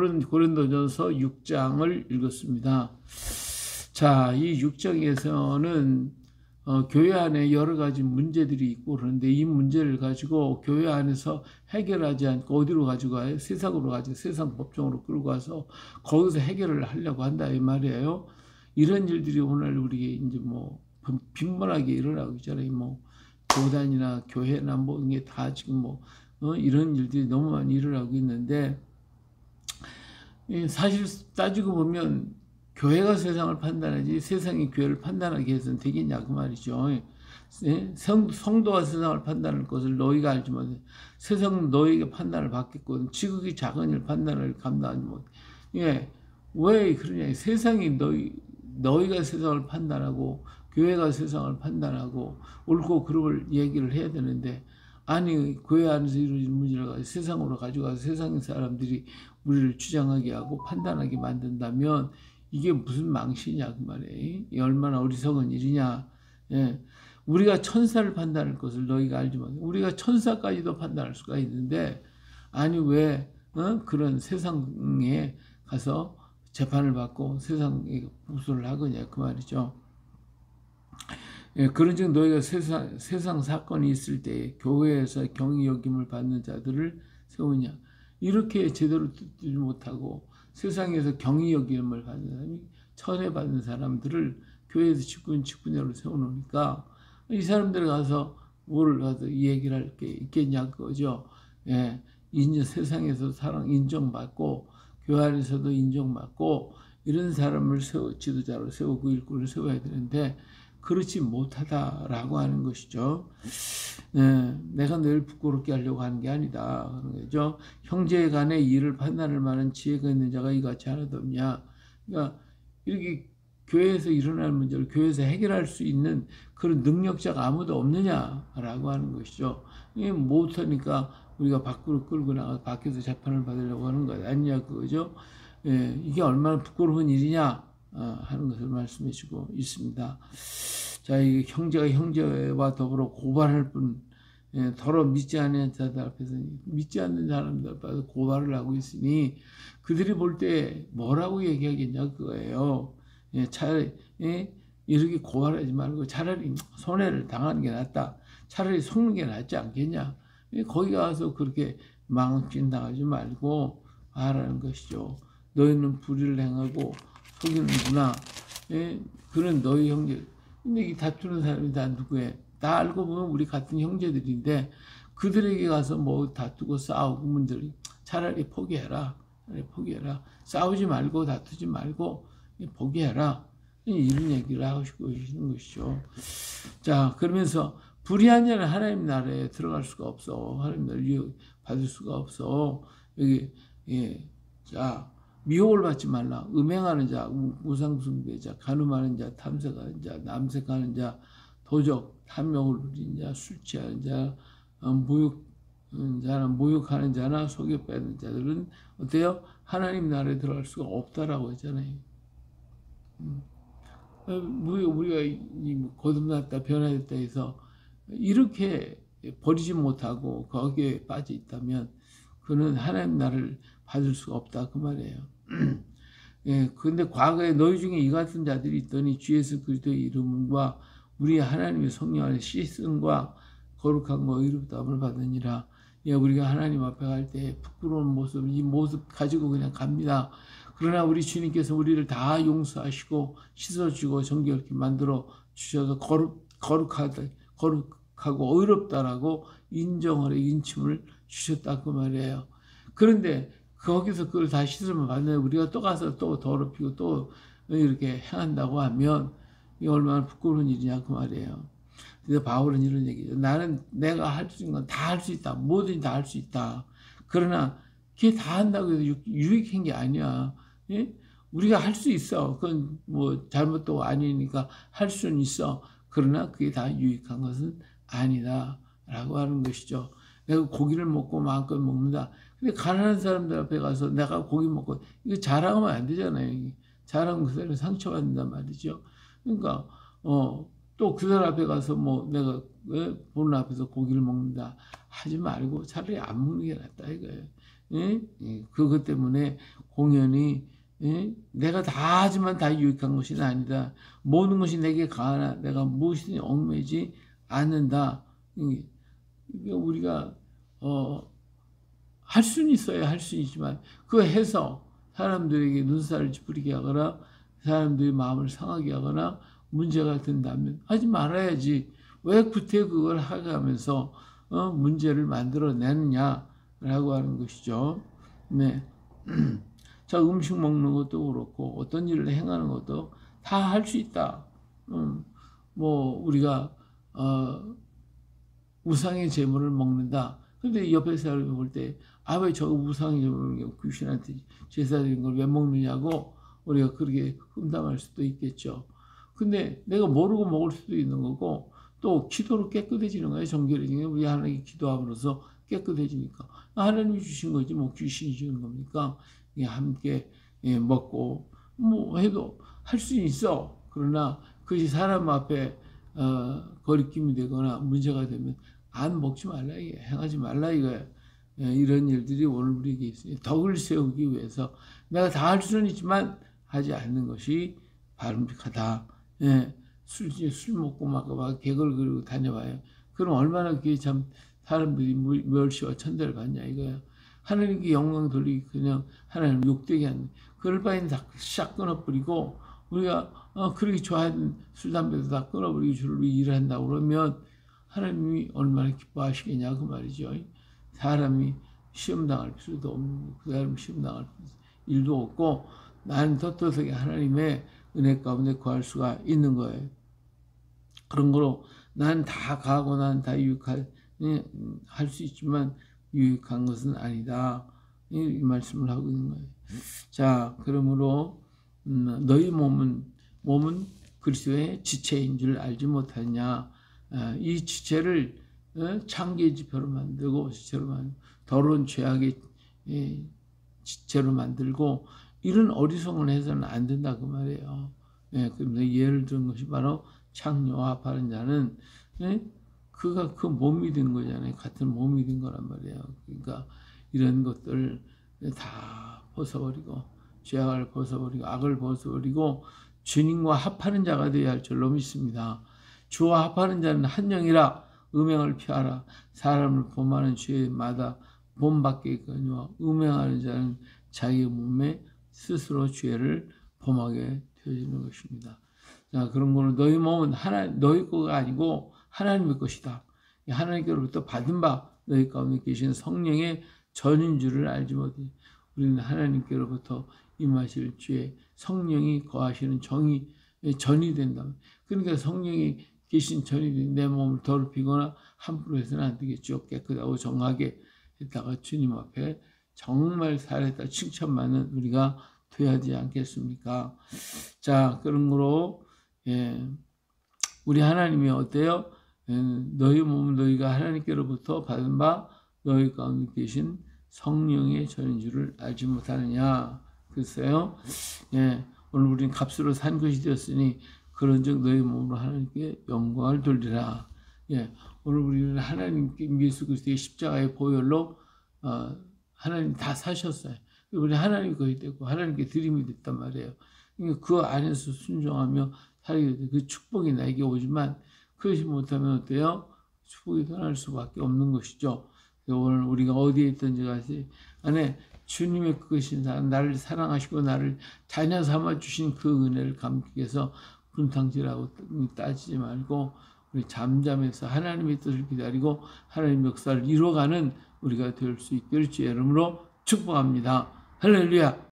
고린도전서 6장을 읽었습니다. 자, 이 6장에서는 교회 안에 여러 가지 문제들이 있고 그런데 이 문제를 가지고 교회 안에서 해결하지 않고 어디로 가지고 가요? 세상으로 가지고 세상 법정으로 끌고 가서 거기서 해결을 하려고 한다 이 말이에요. 이런 일들이 오늘 우리 이제 뭐 빈번하게 일어나고 있잖아요. 뭐 교단이나 교회나 뭐 이게 다 지금 뭐 이런 일들이 너무 많이 일어나고 있는데 사실 따지고 보면 교회가 세상을 판단하지 세상이 교회를 판단하게 해서는 되겠냐 그 말이죠. 성도가 세상을 판단할 것을 너희가 알지 못해. 세상은 너희에게 판단을 받겠거든. 지극히 작은 일 판단을 감당하지 못해. 왜 그러냐. 세상이 너희가 세상을 판단하고 교회가 세상을 판단하고 옳고 그름을 얘기를 해야 되는데 아니 교회 안에서 이루어진 문제를 세상으로 가져가서 세상 사람들이 우리를 주장하게 하고 판단하게 만든다면 이게 무슨 망신이냐 그 말이에요. 얼마나 어리석은 일이냐. 우리가 천사를 판단할 것을 너희가 알지만 우리가 천사까지도 판단할 수가 있는데 아니 왜 그런 세상에 가서 재판을 받고 세상에 복수를 하거냐 그 말이죠. 그런즉 너희가 세상 사건이 있을 때 교회에서 경위 여김을 받는 자들을 세우냐. 이렇게 제대로 듣지 못하고 세상에서 경위 여김을 받는 사람이 천애받는 사람들을 교회에서 직분자로 세워놓으니까 이 사람들 가서 뭐를 가서 이 얘기를 할 게 있겠냐 그거죠. 세상에서 인정받고 교회 안에서도 인정받고 이런 사람을 지도자로 세우고 일꾼을 세워야 되는데 그렇지 못하다라고 하는 것이죠. 내가 늘 부끄럽게 하려고 하는 게 아니다. 그런 거죠. 형제 간의 일을 판단할 만한 지혜가 있는 자가 이같이 하나도 없냐. 그러니까 이렇게 교회에서 일어나는 문제를 교회에서 해결할 수 있는 그런 능력자가 아무도 없느냐라고 하는 것이죠. 이게 못하니까 우리가 밖으로 끌고 나가 밖에서 재판을 받으려고 하는 거 아니냐 그거죠. 이게 얼마나 부끄러운 일이냐 하는 것을 말씀해 주고 있습니다. 자, 이 형제가 형제와 더불어 고발할 뿐 더러 믿지 않는 자들 앞에서 믿지 않는 사람들 앞에서 고발을 하고 있으니 그들이 볼 때 뭐라고 얘기하겠냐 그거예요. 차라리 이렇게 고발하지 말고 차라리 손해를 당하는 게 낫다. 차라리 속는 게 낫지 않겠냐. 거기 가서 그렇게 망신 당하지 말고 하라는 것이죠. 너희는 불의를 행하고 속이는구나. 그런 너희 형제. 근데 이 다투는 사람이 다 누구예요? 다 알고 보면 우리 같은 형제들인데 그들에게 가서 뭐 다투고 싸우고 문제를 차라리 포기해라. 포기해라. 싸우지 말고 다투지 말고 포기해라. 이런 얘기를 하고 계시는 것이죠. 자, 그러면서 불의한 자는 하나님 나라에 들어갈 수가 없어. 하나님 나라를 받을 수가 없어. 여기 자. 미혹을 받지 말라. 음행하는 자, 우상숭배자, 간음하는 자, 탐색하는 자, 남색하는 자, 도적, 탐욕을 누리는 자, 술 취하는 자, 모욕하는 자나 속여 빼는 자들은 어때요? 하나님 나라에 들어갈 수가 없다라고 했잖아요. 우리가 거듭났다, 변화됐다 해서 이렇게 버리지 못하고 거기에 빠져 있다면 그는 하나님 나라를 받을 수가 없다 그 말이에요. 그런데 과거에 너희 중에 이 같은 자들이 있더니 주 예수 그리스도의 이름과 우리 하나님의 성령 안에 씻음과 거룩함과 의롭다함을 받으니라. 우리가 하나님 앞에 갈 때 부끄러운 모습, 이 모습 가지고 그냥 갑니다. 그러나 우리 주님께서 우리를 다 용서하시고 씻어주고 정결케 만들어 주셔서 거룩하고 의롭다라고 인정을 인침을 주셨다 그 말이에요. 그런데 거기서 그걸 다 씻으면 받는 우리가 또 가서 또 더럽히고 또 이렇게 행한다고 하면 이게 얼마나 부끄러운 일이냐 그 말이에요. 그래서 바울은 이런 얘기죠. 나는 내가 할 수 있는 건 다 할 수 있다. 뭐든지 다 할 수 있다. 그러나 그게 다 한다고 해서 유익한 게 아니야. 우리가 할 수 있어. 그건 뭐 잘못도 아니니까 할 수는 있어. 그러나 그게 다 유익한 것은 아니다. 라고 하는 것이죠. 내가 고기를 먹고 마음껏 먹는다. 근데 가난한 사람들 앞에 가서 내가 고기 먹고 이거 자랑하면 안 되잖아요. 자랑하면 그 사람이 상처받는단 말이죠. 그러니까 또 그 사람 앞에 가서 뭐 내가 보는 앞에서 고기를 먹는다 하지 말고 차라리 안 먹는 게 낫다 이거예요. 예? 예, 그것 때문에 공연이 예? 내가 다 하지만 다 유익한 것이 아니다. 모든 것이 내게 가하나 내가 무엇이든지 얽매이지 않는다. 이게 우리가 할 수는 있어야 할 수 있지만 그거 해서 사람들에게 눈살을 찌푸리게 하거나 사람들의 마음을 상하게 하거나 문제가 된다면 하지 말아야지. 왜 구태 그걸 하면서 문제를 만들어내느냐라고 하는 것이죠. 네. 자, 음식 먹는 것도 그렇고 어떤 일을 행하는 것도 다 할 수 있다. 뭐 우리가 우상의 제물을 먹는다. 근데 옆에 사람이 볼 때 아, 왜 저 우상의 제물을 귀신한테 제사 드린 걸 왜 먹느냐고 우리가 그렇게 흠담할 수도 있겠죠. 근데 내가 모르고 먹을 수도 있는 거고 또 기도로 깨끗해지는 거예요. 정결해지는 거예요. 우리 하나님께 기도함으로써 깨끗해지니까 하나님이 주신 거지 뭐 귀신이 주는 겁니까? 함께 먹고 뭐 해도 할 수 있어. 그러나 그것이 사람 앞에 거리낌이 되거나 문제가 되면 안 먹지 말라 이게 행하지 말라 이거야. 이런 일들이 오늘 우리에게 있어요. 덕을 세우기 위해서 내가 다 할 수는 있지만 하지 않는 것이 바람직하다. 예, 술 먹고 막 개걸 그리고 다녀봐요. 그럼 얼마나 그게 참 사람들이 멸시와 천대를 받냐 이거야. 하나님께 영광 돌리기 그냥 하나님 욕되게 하는 그럴 바에는 다 싹 끊어버리고 우리가 그렇게 좋아하는 술 담배도 다 끊어버리고 주를 위해 일을 한다고 그러면 하나님이 얼마나 기뻐하시겠냐 그 말이죠. 사람이 시험당할 필요도 없는 그 사람 시험당할 일도 없고 나는 떳떳하게 하나님의 은혜 가운데 구할 수가 있는 거예요. 그런 거로 난 다 가고 난 다 유익할 수 있지만 유익한 것은 아니다. 이 말씀을 하고 있는 거예요. 자, 그러므로 너희 몸은 그리스도의 지체인 줄 알지 못하냐. 이 지체를 창기의 지체로 만들고 더러운 죄악의 지체로 만들고 이런 어리석은 해서는 안 된다 그 말이에요. 그런데 예를 든 것이 바로 창녀와 합하는 자는 그가 그 몸이 된 거잖아요. 같은 몸이 된 거란 말이에요. 그러니까 이런 것들 다 벗어버리고 죄악을 벗어버리고 악을 벗어버리고 주님과 합하는 자가 되어야 할 줄로 믿습니다. 주와 합하는 자는 한 영이라 음행을 피하라. 사람을 범하는 죄마다 본받게 있거니와 음행하는 자는 자기 몸에 스스로 죄를 범하게 되어지는 것입니다. 자, 그런 거는 너희 몸은 너희 거가 아니고 하나님의 것이다. 하나님께로부터 받은 바 너희 가운데 계신 성령의 전인 줄을 알지 못해. 우리는 하나님께로부터 임하실 주의 성령이 거하시는 전이 된다. 그러니까 성령이 계신 전이 내 몸을 더럽히거나 함부로 해서는 안 되겠죠. 깨끗하고 정하게 했다가 주님 앞에 정말 살았다 칭찬받는 우리가 돼야 하지 않겠습니까? 자, 그런 거로 우리 하나님이 어때요? 너희 몸은 너희가 하나님께로부터 받은 바 너희 가운데 계신 성령의 전인 줄을 알지 못하느냐. 글쎄요. 오늘 우리는 값으로 산 것이 되었으니 그런즉 너희 몸으로 하나님께 영광을 돌리라. 오늘 우리는 하나님께 예수 그리스도의 십자가의 보혈로 하나님 다 사셨어요. 우리 하나님 것이 됐고 하나님께 드림이 됐단 말이에요. 그 안에서 순종하며 살게 돼. 그 축복이 나에게 오지만 그러지 못하면 어때요? 축복이 떠날 수밖에 없는 것이죠. 오늘 우리가 어디에 있든지 간에 주님의 그것인 나를 사랑하시고 나를 자녀 삼아 주신 그 은혜를 감격히 해서 분탕질하고 따지지 말고 우리 잠잠해서 하나님의 뜻을 기다리고 하나님의 역사를 이뤄가는 우리가 될 수 있기를 주의 이름으로 축복합니다. 할렐루야.